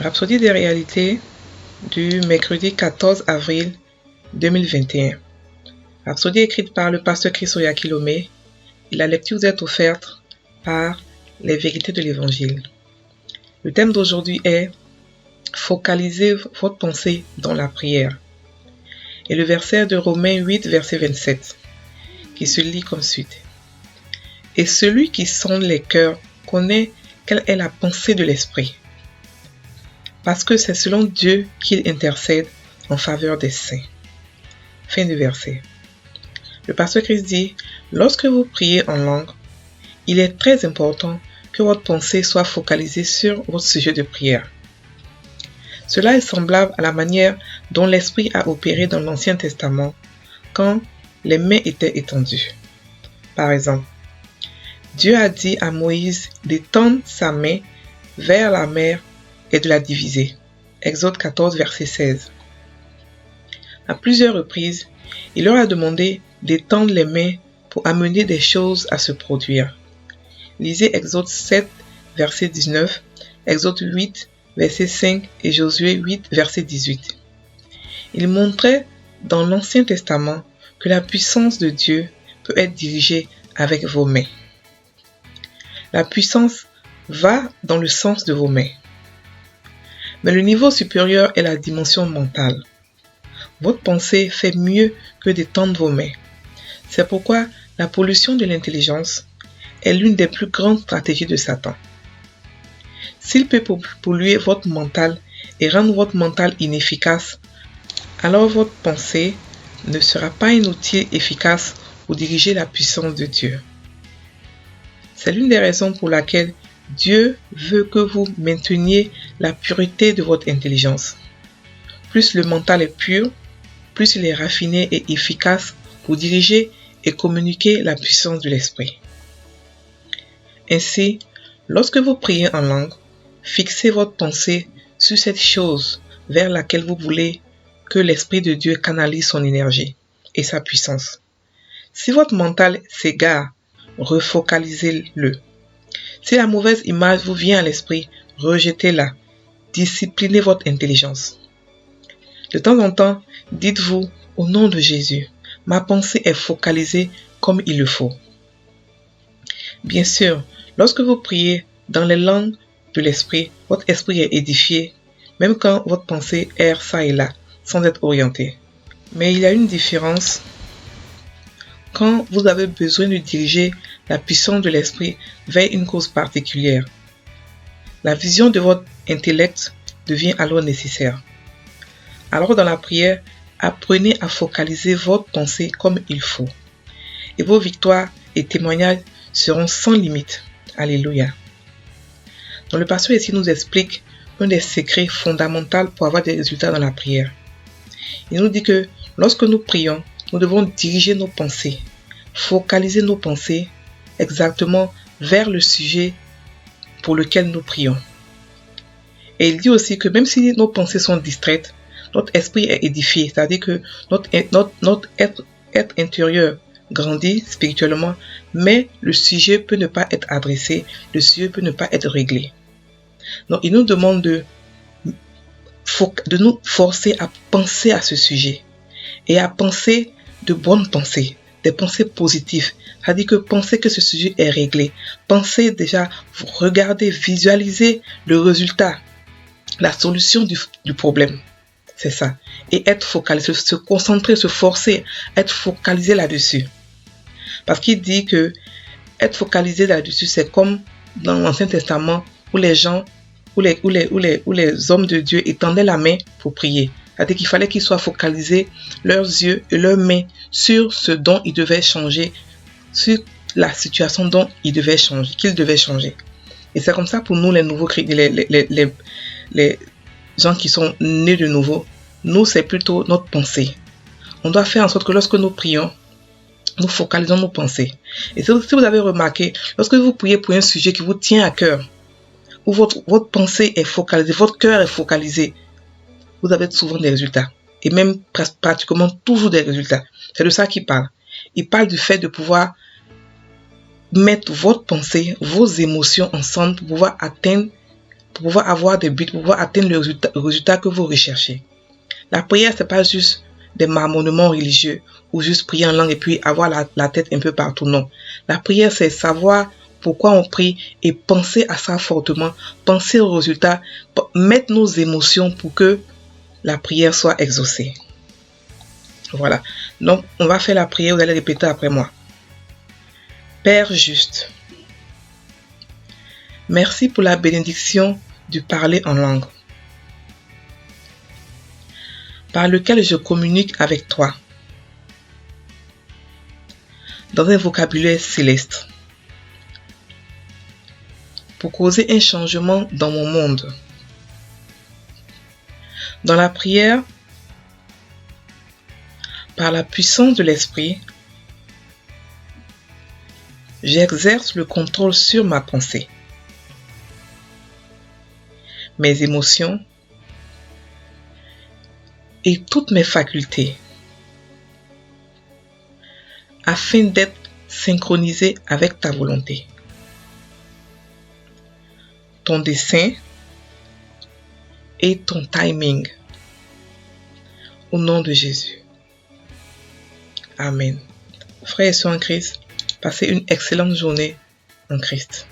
Rhapsodie des réalités du mercredi 14 avril 2021. Rhapsodie écrite par le pasteur Chris Oyakilome et la lecture vous est offerte par les vérités de l'évangile. Le thème d'aujourd'hui est focalisez votre pensée dans la prière. Et le verset de Romains 8, verset 27, qui se lit comme suite. Et celui qui sonde les cœurs connaît quelle est la pensée de l'esprit, parce que c'est selon Dieu qu'il intercède en faveur des saints. Fin du verset. Le pasteur Christ dit, lorsque vous priez en langue, il est très important que votre pensée soit focalisée sur votre sujet de prière. Cela est semblable à la manière dont l'Esprit a opéré dans l'Ancien Testament quand les mains étaient étendues. Par exemple, Dieu a dit à Moïse d'étendre sa main vers la mer et de la diviser. Exode 14, verset 16. À plusieurs reprises, il leur a demandé d'étendre les mains pour amener des choses à se produire. Lisez Exode 7, verset 19, Exode 8, verset 5 et Josué 8, verset 18. Il montrait dans l'Ancien Testament que la puissance de Dieu peut être dirigée avec vos mains. La puissance va dans le sens de vos mains. Mais le niveau supérieur est la dimension mentale. Votre pensée fait mieux que d'étendre vos mains. C'est pourquoi la pollution de l'intelligence est l'une des plus grandes stratégies de Satan. S'il peut polluer votre mental et rendre votre mental inefficace, alors votre pensée ne sera pas un outil efficace pour diriger la puissance de Dieu. C'est l'une des raisons pour laquelle Dieu veut que vous mainteniez la pureté de votre intelligence. Plus le mental est pur, plus il est raffiné et efficace pour diriger et communiquer la puissance de l'esprit. Ainsi, lorsque vous priez en langue, fixez votre pensée sur cette chose vers laquelle vous voulez que l'Esprit de Dieu canalise son énergie et sa puissance. Si votre mental s'égare, refocalisez-le. Si la mauvaise image vous vient à l'esprit, rejetez-la. Disciplinez votre intelligence. De temps en temps, dites-vous, au nom de Jésus, ma pensée est focalisée comme il le faut. Bien sûr, lorsque vous priez dans les langues de l'esprit, votre esprit est édifié, même quand votre pensée erre ça et là, sans être orientée. Mais il y a une différence quand vous avez besoin de diriger la puissance de l'esprit vers une cause particulière. La vision de votre intellect devient alors nécessaire. Alors dans la prière, apprenez à focaliser votre pensée comme il faut. Et vos victoires et témoignages seront sans limite. Alléluia. Donc le pasteur ici nous explique un des secrets fondamentaux pour avoir des résultats dans la prière. Il nous dit que lorsque nous prions, nous devons diriger nos pensées, focaliser nos pensées exactement vers le sujet pour lequel nous prions. Et il dit aussi que même si nos pensées sont distraites, notre esprit est édifié, c'est-à-dire que notre être intérieur grandit spirituellement, mais le sujet peut ne pas être adressé, le sujet peut ne pas être réglé. Donc il nous demande de nous forcer à penser à ce sujet et à penser de bonnes pensées, des pensées positives. C'est-à-dire que penser que ce sujet est réglé, pensez déjà, regardez, visualisez le résultat, la solution du problème. C'est ça. Et être focalisé, se concentrer, se forcer, être focalisé là-dessus. Parce qu'il dit que être focalisé là-dessus, c'est comme dans l'Ancien Testament où les gens, où les hommes de Dieu étendaient la main pour prier. C'est-à-dire qu'il fallait qu'ils soient focalisés, leurs yeux et leurs mains, sur ce dont ils devaient changer, sur la situation dont ils devaient changer, qu'ils devaient changer. Et c'est comme ça pour nous, les nouveaux chrétiens, les gens qui sont nés de nouveau. Nous, c'est plutôt notre pensée. On doit faire en sorte que lorsque nous prions, nous focalisons nos pensées. Et si vous avez remarqué, lorsque vous priez pour un sujet qui vous tient à cœur, où votre pensée est focalisée, votre cœur est focalisé, vous avez souvent des résultats. Et même pratiquement toujours des résultats. C'est de ça qu'il parle. Il parle du fait de pouvoir mettre votre pensée, vos émotions ensemble pour pouvoir atteindre pour pouvoir avoir des buts, pour pouvoir atteindre le résultat que vous recherchez. La prière, c'est pas juste des marmonnements religieux ou juste prier en langue et puis avoir la tête un peu partout. Non. La prière, c'est savoir pourquoi on prie et penser à ça fortement, penser au résultat, mettre nos émotions pour que la prière soit exaucée. Voilà. Donc, on va faire la prière, vous allez répéter après moi. Père juste, merci pour la bénédiction du parler en langue, par lequel je communique avec toi, dans un vocabulaire céleste, pour causer un changement dans mon monde. Dans la prière, par la puissance de l'esprit, j'exerce le contrôle sur ma pensée, mes émotions et toutes mes facultés, afin d'être synchronisé avec ta volonté, ton dessein et ton timing. Au nom de Jésus. Amen. Frères et sœurs en Christ, passez une excellente journée en Christ.